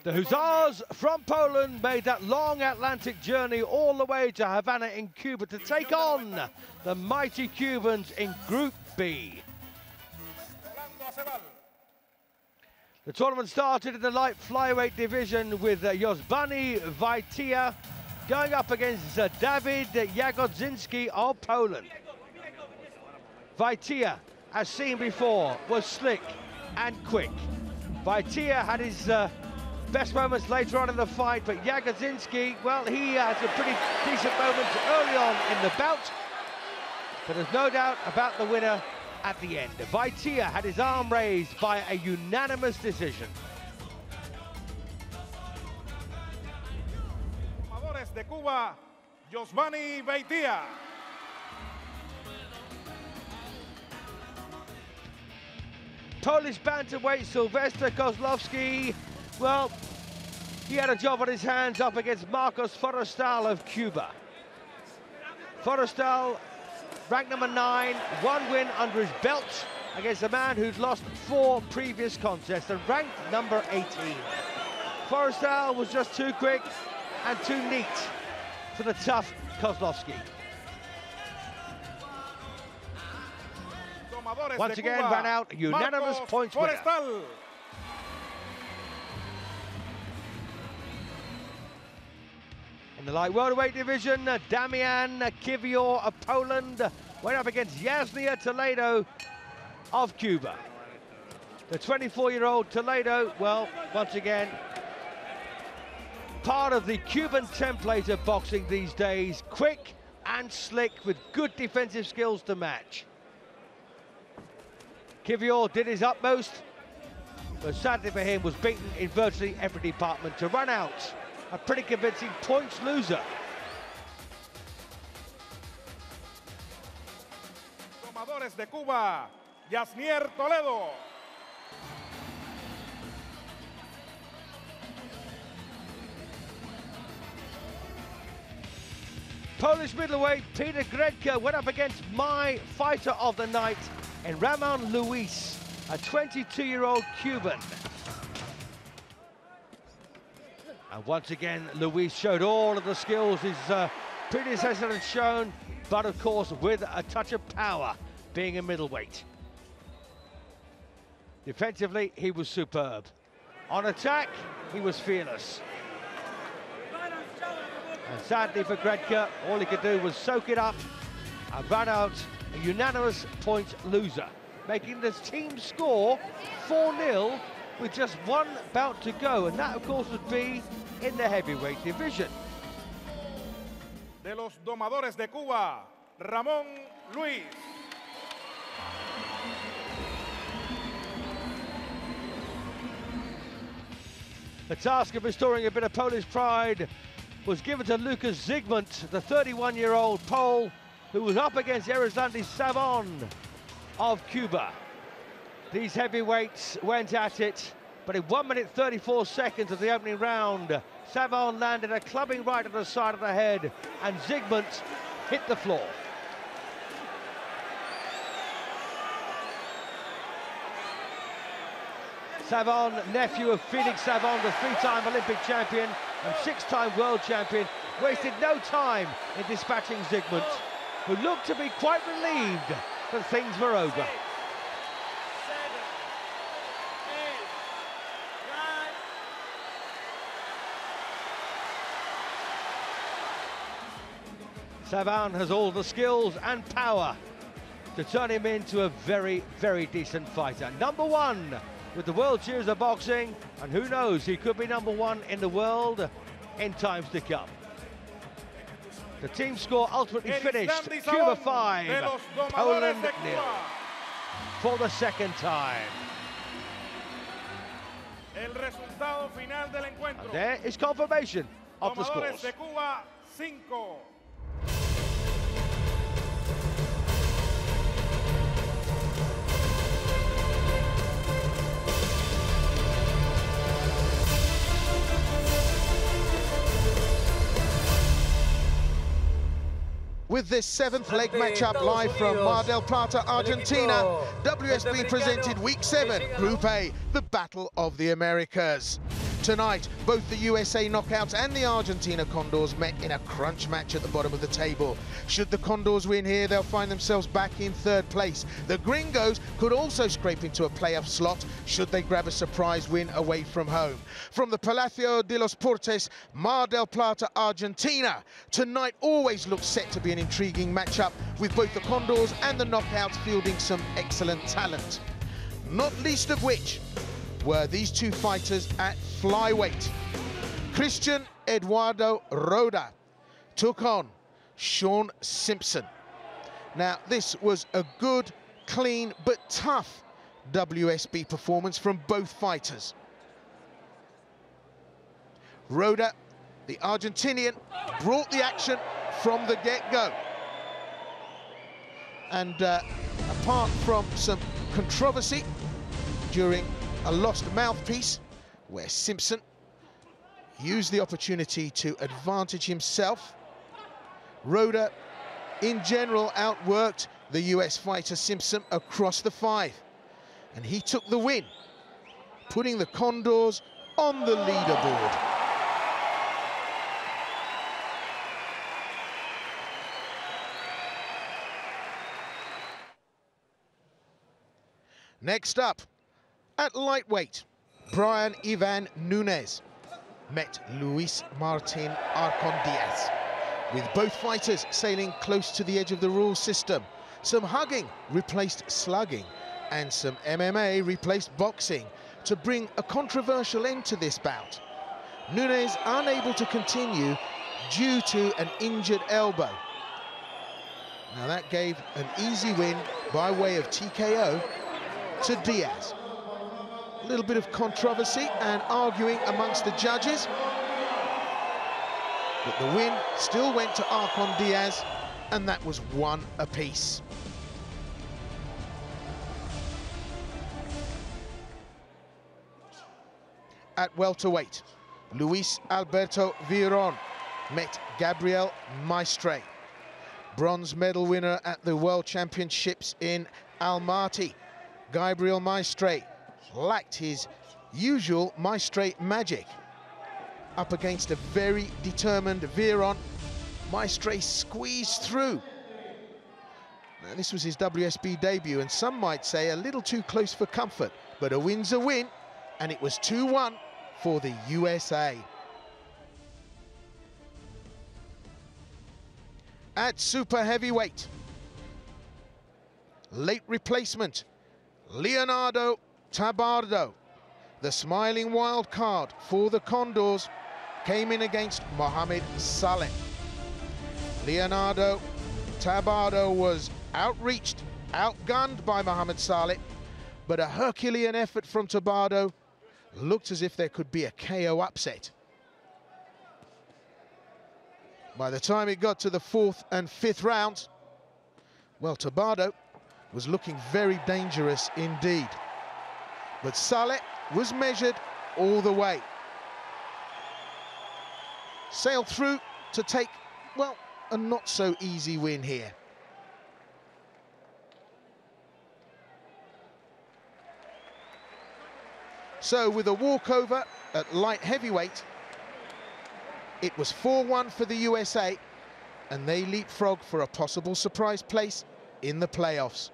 The Hussars from Poland made that long Atlantic journey all the way to Havana in Cuba to take on the mighty Cubans in Group B. The tournament started in the light flyweight division with Jozbani Wojtyła going up against Dawid Jagodzinski of Poland. Wojtyła, as seen before, was slick and quick. Wojtyła had his best moments later on in the fight, but Jagodzinski, well, he had some pretty decent moments early on in the bout, but there's no doubt about the winner at the end. Wojtyła had his arm raised by a unanimous decision. De Cuba, Jozbani Wojtyła. Polish bantamweight Sylwester Kozlowski, well, he had a job on his hands up against Marcos Forestal of Cuba. Forestal, ranked number 9, one win under his belt against a man who'd lost 4 previous contests and ranked number 18. Forestal was just too quick and too neat for the tough Kozlowski. Once again ran out, unanimous points winner. In the light welterweight division, Damian Kiwior of Poland went up against Yasnia Toledo of Cuba. The 24-year-old Toledo, well, once again, part of the Cuban template of boxing these days, quick and slick with good defensive skills to match. Kiwior did his utmost, but sadly for him was beaten in virtually every department to run out a pretty convincing points loser. Tomadores de Cuba, Yasnier Toledo. Polish middleweight Peter Gredka went up against my fighter of the night in Ramon Luis, a 22-year-old Cuban. And once again, Luis showed all of the skills his predecessor had shown, but of course with a touch of power, being a middleweight. Defensively, he was superb. On attack, he was fearless. And sadly for Gredka, all he could do was soak it up and ran out a unanimous points loser, making the team score 4-0 with just one bout to go, and that of course would be in the heavyweight division. De los domadores de Cuba, Ramón Luis. The task of restoring a bit of Polish pride was given to Lucas Zygmunt, the 31-year-old Pole, who was up against Erislandy Savon of Cuba. These heavyweights went at it, but in 1 minute 34 seconds of the opening round, Savon landed a clubbing right on the side of the head, and Zygmunt hit the floor. Savon, nephew of Felix Savon, the 3-time Olympic champion and 6-time world champion, wasted no time in dispatching Zygmunt, who looked to be quite relieved that things were over. Savon has all the skills and power to turn him into a very, very decent fighter. Number 1 with the World Series of Boxing, and who knows, he could be number 1 in the world in times to come. The team score ultimately finished Cuba 5, Poland 0 for the second time. And there is confirmation of the scores. With with this 7th leg matchup live from Mar del Plata, Argentina. WSB presented Week 7, Group A, the Battle of the Americas. Tonight, both the USA Knockouts and the Argentina Condors met in a crunch match at the bottom of the table. Should the Condors win here, they'll find themselves back in 3rd place. The Gringos could also scrape into a playoff slot should they grab a surprise win away from home. From the Palacio de los Portes, Mar del Plata, Argentina, tonight always looks set to be an intriguing matchup, with both the Condors and the Knockouts fielding some excellent talent. Not least of which were these two fighters at flyweight. Christian Eduardo Roda took on Sean Simpson. Now, this was a good, clean, but tough WSB performance from both fighters. Roda, the Argentinian, brought the action from the get-go. And apart from some controversy during a lost mouthpiece, where Simpson used the opportunity to advantage himself, Roda, in general, outworked the US fighter Simpson across the 5. And he took the win, putting the Condors on the leaderboard. Next up, at lightweight, Brian Ivan Nunes met Luis Martin Arcondiaz, with both fighters sailing close to the edge of the rule system. Some hugging replaced slugging, and some MMA replaced boxing to bring a controversial end to this bout. Nunes unable to continue due to an injured elbow. Now that gave an easy win by way of TKO to Diaz. A little bit of controversy and arguing amongst the judges, but the win still went to Arcondiaz, and that was 1 apiece. At welterweight, Luis Alberto Viron met Gabriel Maestre, bronze medal winner at the World Championships in Almaty. Gabriel Maestre lacked his usual Maestre magic. Up against a very determined Viron, Maestre squeezed through. Now, this was his WSB debut, and some might say a little too close for comfort, but a win's a win, and it was 2-1 for the USA. At super heavyweight, late replacement Leonardo Tabardo, the smiling wild card for the Condors, came in against Mohamed Saleh. Leonardo Tabardo was outreached, outgunned by Mohamed Saleh, but a Herculean effort from Tabardo looked as if there could be a KO upset. By the time it got to the 4th and 5th rounds, well, Tabardo was looking very dangerous indeed. But Saleh was measured all the way. Sailed through to take, well, a not-so-easy win here. So, with a walkover at light heavyweight, it was 4-1 for the USA, and they leapfrog for a possible surprise place in the playoffs.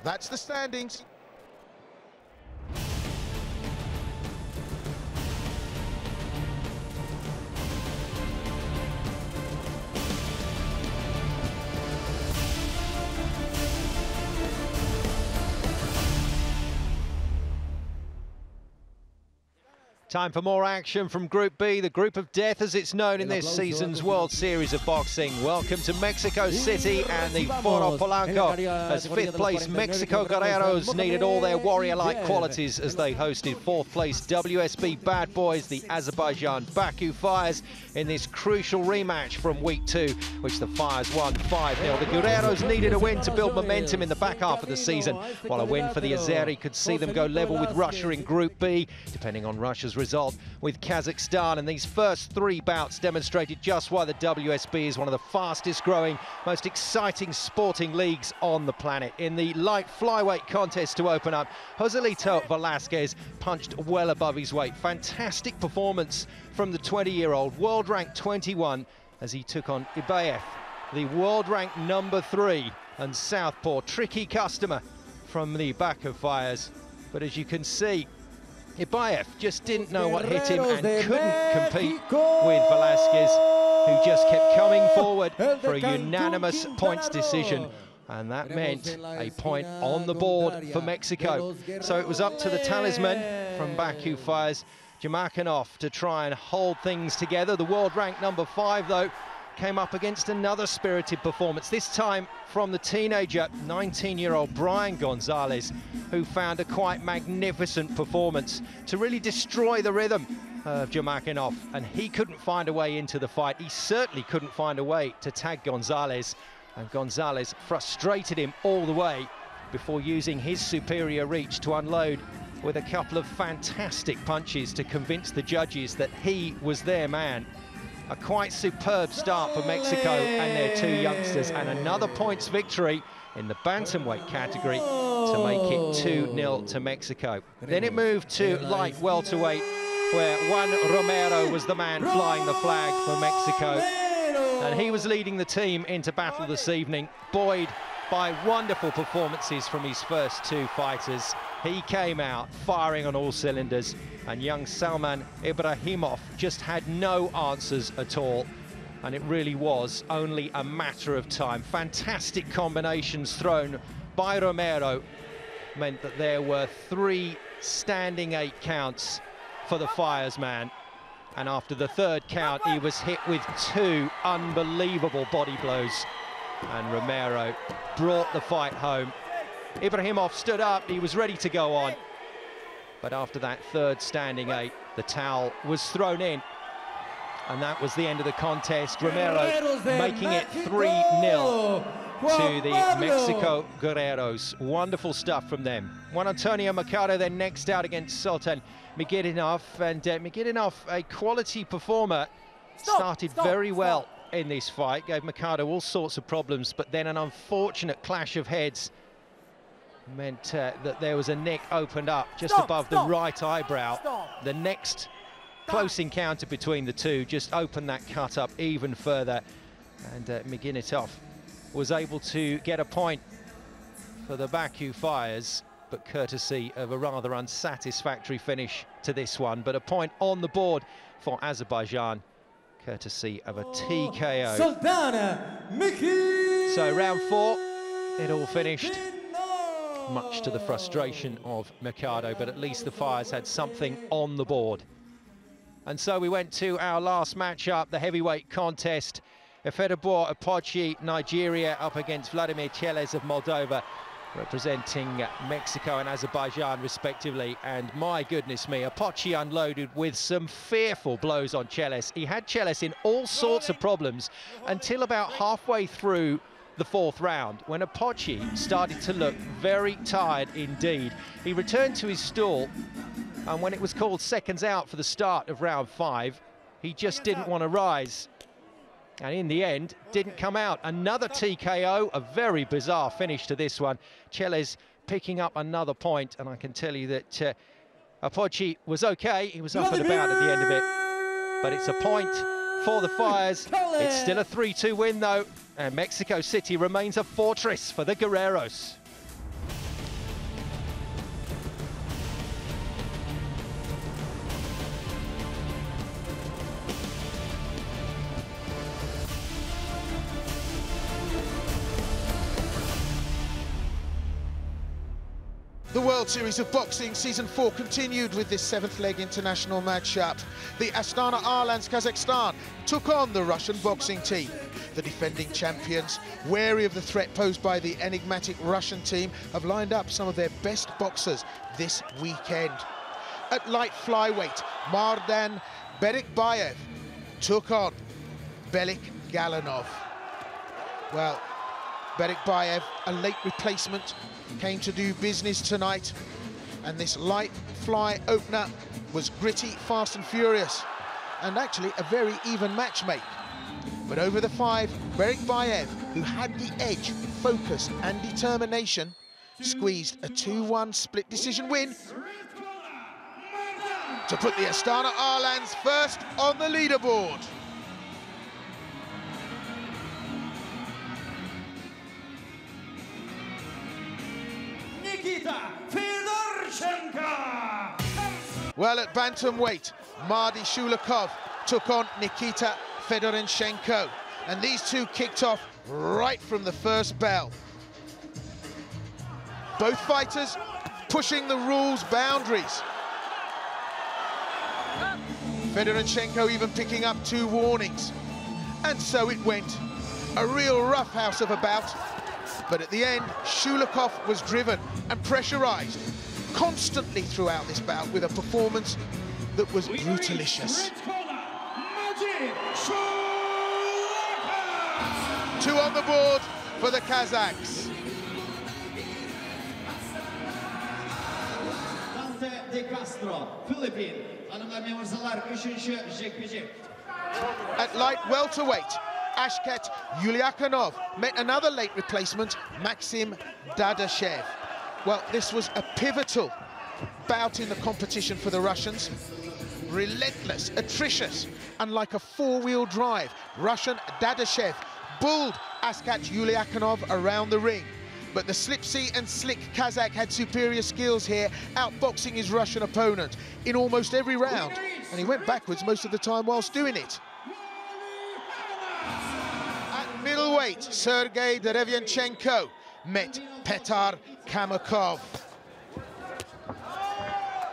That's the standings. Time for more action from Group B, the Group of Death as it's known in this season's World Series of Boxing. Welcome to Mexico City and the Foro Polanco, as 5th place Mexico Guerreros needed all their warrior-like qualities as they hosted 4th place WSB Bad Boys, the Azerbaijan Baku Fires, in this crucial rematch from Week 2, which the Fires won 5-0. The Guerreros needed a win to build momentum in the back half of the season, while a win for the Azeri could see them go level with Russia in Group B, depending on Russia's result with Kazakhstan, and these first 3 bouts demonstrated just why the WSB is one of the fastest growing, most exciting sporting leagues on the planet. In the light flyweight contest to open up, Joselito Velasquez punched well above his weight. Fantastic performance from the 20-year-old, world ranked 21, as he took on Ibaev, the world ranked number 3 and southpaw, tricky customer from the back of fires. But as you can see, Ibaev just didn't know what hit him and couldn't compete with Velasquez, who just kept coming forward for a unanimous points decision. And that meant a point on the board for Mexico. So it was up to the talisman from Baku Fires, Jurmakhanov, to try and hold things together. The world ranked number 5, though, came up against another spirited performance, this time from the teenager, 19-year-old Brian Gonzalez, who found a quite magnificent performance to really destroy the rhythm of Jurmakhanov, and he couldn't find a way into the fight. He certainly couldn't find a way to tag Gonzalez, and Gonzalez frustrated him all the way before using his superior reach to unload with a couple of fantastic punches to convince the judges that he was their man. A quite superb start for Mexico and their 2 youngsters, and another points victory in the bantamweight category to make it 2-0 to Mexico. Then it moved to light welterweight, where Juan Romero was the man flying the flag for Mexico, and he was leading the team into battle this evening, buoyed by wonderful performances from his first 2 fighters. He came out firing on all cylinders, and young Salman Ibrahimov just had no answers at all, and it really was only a matter of time. Fantastic combinations thrown by Romero meant that there were 3 standing 8 counts for the Fires man, and after the 3rd count he was hit with 2 unbelievable body blows, and Romero brought the fight home. Ibrahimov stood up, he was ready to go on, but after that 3rd standing 8, the towel was thrown in, and that was the end of the contest. Romero making it 3-0 to the Mexico Guerreros. Wonderful stuff from them. Juan Antonio Mercado then next out against Sultan Migirinov, and Migirinov, a quality performer, started very well in this fight, gave Mercado all sorts of problems, but then an unfortunate clash of heads meant that there was a nick opened up just above the right eyebrow. The next close encounter between the two just opened that cut up even further, and Migirinov was able to get a point for the Baku Fires, but courtesy of a rather unsatisfactory finish to this one. But a point on the board for Azerbaijan, courtesy of a TKO. So round 4, it all finished, much to the frustration of Mercado, but at least the Fires had something on the board. And so we went to our last matchup, the heavyweight contest. Efedobor Apochi, Nigeria, up against Vladimir Cheles of Moldova, representing Mexico and Azerbaijan respectively. And my goodness me, Apochi unloaded with some fearful blows on Cheles. He had Cheles in all sorts of problems until about halfway through the 4th round, when Apochi started to look very tired indeed. He returned to his stall, and when it was called seconds out for the start of round 5, he just didn't want to rise, and in the end didn't come out. Another TKO, a very bizarre finish to this one. Cheles picking up another point, and I can tell you that Apochi was okay. He was up and about at the end of it, but it's a point for the Fires. It's still a 3-2 win though, and Mexico City remains a fortress for the Guerreros. The World Series of Boxing Season 4 continued with this 7th leg international matchup. The Astana Arlans Kazakhstan took on the Russian boxing team. The defending champions, wary of the threat posed by the enigmatic Russian team, have lined up some of their best boxers this weekend. At light flyweight, Mardan Berikbayev took on Belik Galanov. Well, Berikbayev, a late replacement, came to do business tonight. And this light fly opener was gritty, fast and furious, and actually a very even match, mate. But over the 5, Berikbayev, who had the edge, focus and determination, squeezed a 2-1 split decision win to put the Astana Arlands first on the leaderboard. Well, at bantamweight, Mardy Shulikov took on Nikita Fedorenchenko, and these two kicked off right from the first bell. Both fighters pushing the rules boundaries. Fedorenchenko even picking up 2 warnings. And so it went. A real roughhouse of a bout. But at the end, Shulikov was driven and pressurized constantly throughout this bout with a performance that was brutalicious. 2 on the board for the Kazakhs. At light welterweight, Ashket Yuliakanov met another late replacement, Maxim Dadashev. Well, this was a pivotal bout in the competition for the Russians. Relentless, atrocious, and like a 4-wheel drive, Russian Dadashev bulled Ashket Yuliakanov around the ring. But the slipsy and slick Kazakh had superior skills here, outboxing his Russian opponent in almost every round. And he went backwards most of the time whilst doing it. At middleweight, Sergei Derevyanchenko met Petar Kamakov.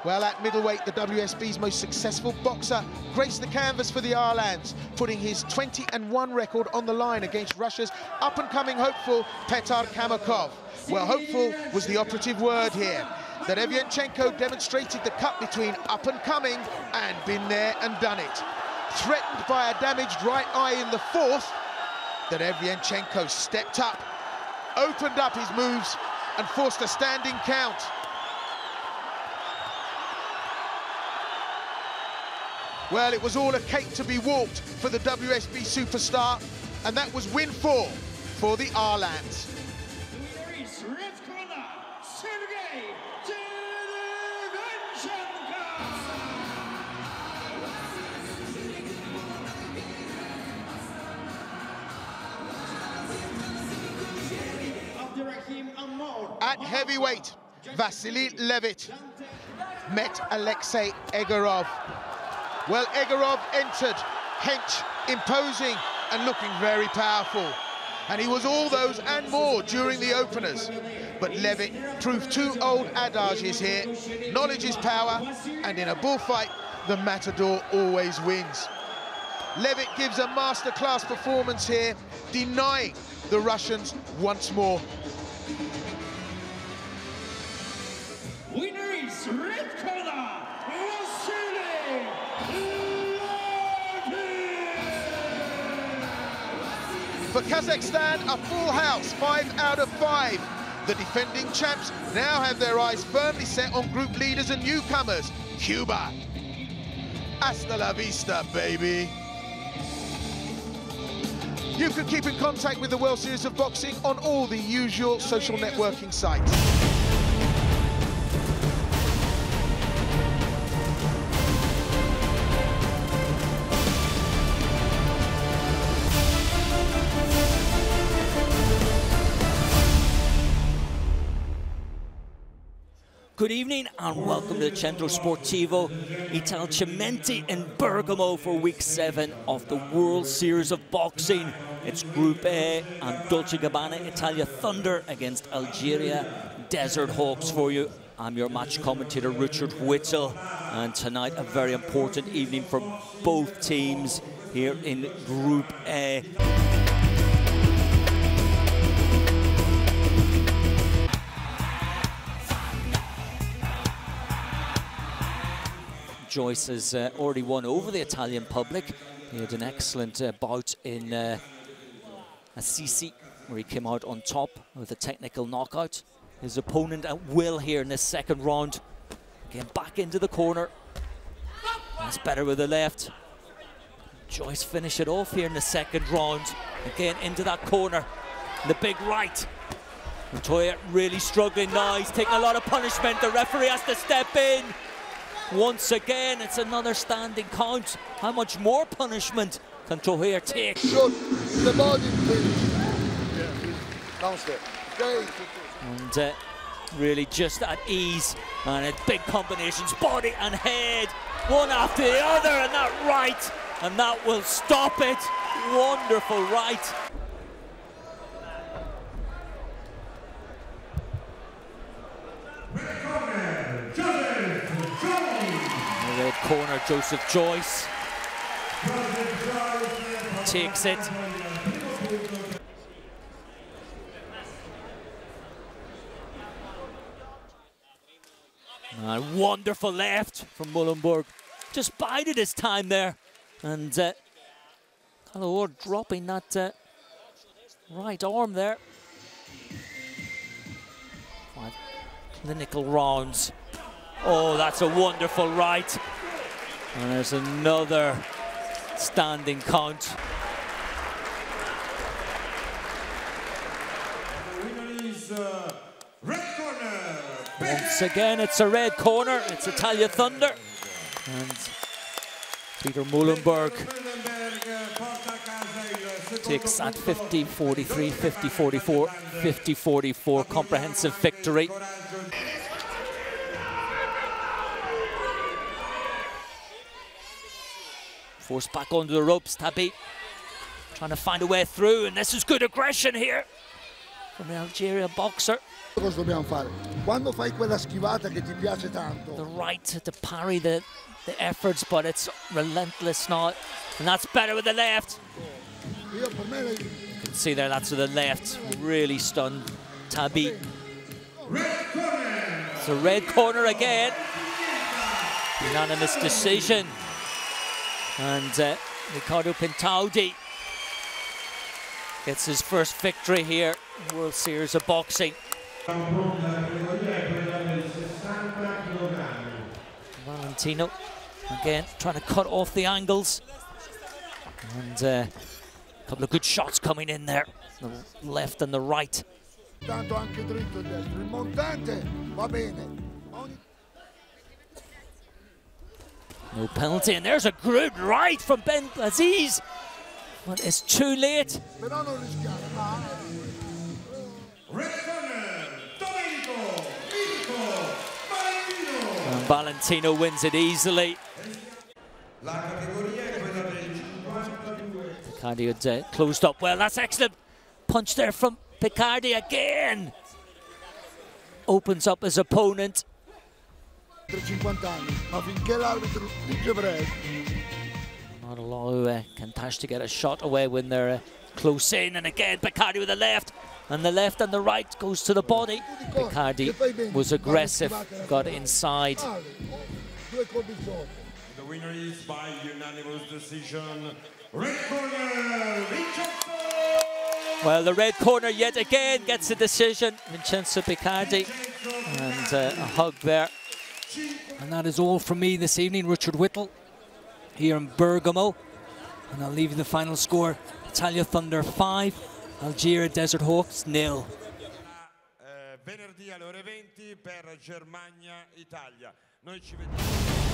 Well, at middleweight, the WSB's most successful boxer graced the canvas for the Arlands, putting his 20-1 record on the line against Russia's up-and-coming hopeful Petar Kamakov. Well, hopeful was the operative word here. Derevyanchenko demonstrated the cut between up-and-coming and been there and done it. Threatened by a damaged right eye in the 4th, Derevyanchenko stepped up, opened up his moves and forced a standing count. Well, it was all a cake to be walked for the WSB superstar, and that was win 4 for the Arlands. At heavyweight, Vasily Levitt met Alexei Egorov. Well, Egorov entered hench, imposing and looking very powerful. And he was all those and more during the openers. But Levitt proved 2 old adages here. Knowledge is power, and in a bullfight, the matador always wins. Levitt gives a masterclass performance here, denying the Russians once more. Winner is red corner, For Kazakhstan, a full house, 5 out of 5. The defending champs now have their eyes firmly set on group leaders and newcomers, Cuba. Hasta la vista, baby. You can keep in contact with the World Series of Boxing on all the usual social networking sites. Good evening and welcome to the Centro Sportivo Italcementi in Bergamo for week 7 of the World Series of Boxing. It's Group A and Dolce Gabbana Italia Thunder against Algeria Desert Hawks for you. I'm your match commentator Richard Whittle, and tonight a very important evening for both teams here in Group A. Joyce has already won over the Italian public. He had an excellent bout in Assisi, where he came out on top with a technical knockout. His opponent at will here in the second round. Again, back into the corner. That's better with the left. Joyce finish it off here in the second round. Again, into that corner. The big right. Montoya really struggling now. He's taking a lot of punishment. The referee has to step in. Once again, it's another standing count. How much more punishment can Montoya take? Shot the body, please. Downstairs. Okay. And really just at ease. And it's big combinations, body and head. One after the other, and that right. And that will stop it. Wonderful right. In the red corner, Joseph Joyce takes it. And wonderful left from Mullenberg. Just bided his time there. And Kalor dropping that right arm there. 5 clinical rounds. Oh, that's a wonderful right. And there's another standing count. Once again, it's a red corner. It's Italia Thunder. And Peter Mullenberg takes that 50-43, 50-44, 50-44 comprehensive victory. Forced back onto the ropes, Tabi trying to find a way through, and this is good aggression here from the Algeria boxer. Cosa dobbiamo fare? Quando fai quella schivata che ti piace tanto. The right to parry the efforts, but it's relentless now, and that's better with the left. You can see there, that's with the left. Really stunned Tabi. It's a red corner again. Unanimous decision. And Ricardo Pintaudi gets his first victory here in the World Series of Boxing. Valentino again trying to cut off the angles, and a couple of good shots coming in there, the left and the right. No penalty, and there's a good right from Ben Aziz, but it's too late. And Valentino wins it easily. Picardi had closed up well. That's excellent punch there from Picardi again. Opens up his opponent. Not allow Kantash to get a shot away when they're close in, and again Picardi with the left, and the left and the right goes to the body. Picardi was aggressive, got inside. The winner is by unanimous decision, red corner, Vincenzo! Well, the red corner yet again gets the decision, Vincenzo Picardi, and a hug there. And that is all from me this evening, Richard Whittle, here in Bergamo. And I'll leave you the final score. Italia Thunder 5, Algeria Desert Hawks 0. Venerdì alle ore 20 per Germania, Italia. Noi ci vediamo.